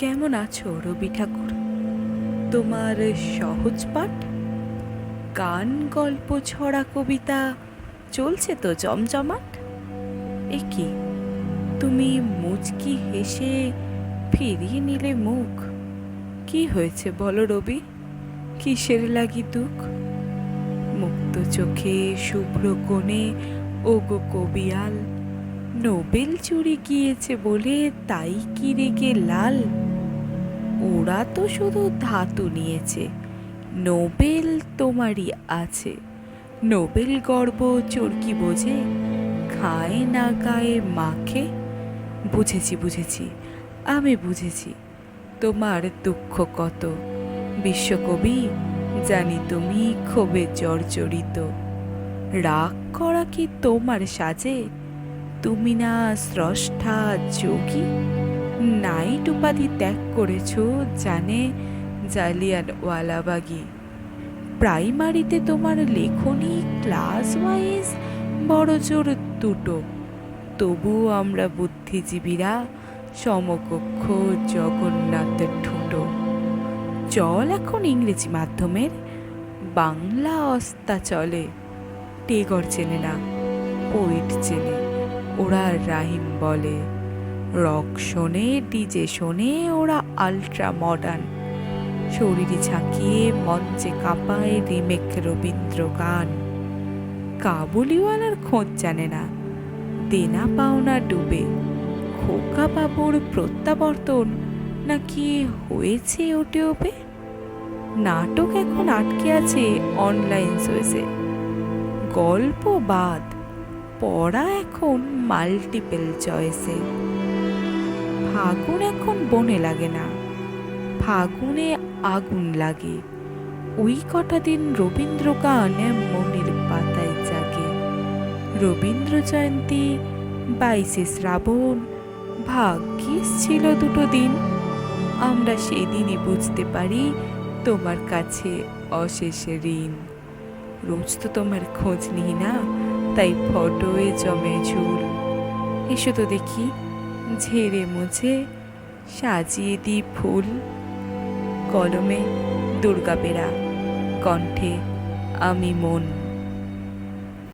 কেমন আছো রবি ঠাকুর? তোমার সহজ পাঠ, গান, গল্প, ছড়া, কবিতা চলছে তো জমজমাট। এ কি, তুমি মুচকি হেসে ফিরিয়ে নিলে মুখ। কি হয়েছে বলো রবি, কিসের লাগি দুঃখ? মুক্ত চোখে শুভ্র কোণে ওগো কবিয়াল, নোবেল চুরি গিয়েছে বলে তাই কি রেগে লাল? ওরা তো শুধু ধাতু নিয়েছে, নোবেল তোমারই আছে। নোবেল গর্ব চোরকি বোঝে, খায় না গায়ে মাখে। বুঝেছি বুঝেছি, আমি বুঝেছি তোমার দুঃখ কত। বিশ্বকবি, জানি তুমি ক্ষোভে জর্জরিত। রাগ করা কি তোমার সাজে? তুমি না স্রষ্টা যোগী? নাইট উপাধি ত্যাগ করেছ জানে জালিয়ানওয়ালাবাগি। প্রাইমারিতে তোমার লেখনী ক্লাস ওয়াইজ বড় জোর দুটো, তবুও আমরা বুদ্ধিজীবীরা সমকক্ষ জগন্নাথের ঠুটো। চল এখন ইংরেজি মাধ্যমের, বাংলা অস্তা চলে। টেগর চেনে না, পোয়েট চেনে, ওরা রাহিম বলে। রক শোনে, ডিজে শোনে, ওরা আল্ট্রা মডার্ন। শরীরে ঝাঁকিয়ে মঞ্চে কাঁপায় রিমেক রবীন্দ্র গান। কাবুলিওয়ালার খোঁজ জানে না, দেনা পাওনা ডুবে। খোকা বাবুর প্রত্যাবর্তন নাকি হয়েছে ওটে ওপে। নাটক এখন আটকে আছে অনলাইন সোয়েসে। গল্প বাদ, পড়া এখন মাল্টিপল চয়েসে। ফাগুন এখন বনে লাগে না, ফাগুনে আগুন লাগে। ওই কটা দিন রবীন্দ্র গান মনের পাতায় জাগে। রবীন্দ্র জয়ন্তী, 22শে শ্রাবণ, ভাগ্যিস ছিল দুটো দিন। আমরা সেদিনই বুঝতে পারি তোমার কাছে অশেষ ঋণ। রোজ তো তোমার খোঁজ নিই না, তাই ফটোয়ে জমে ঝুল। এসো তো দেখি, ঝেড়ে মুছে সাজিয়ে দিই ফুল। কলমে দুর্গা বেরা, কণ্ঠে আমি মন।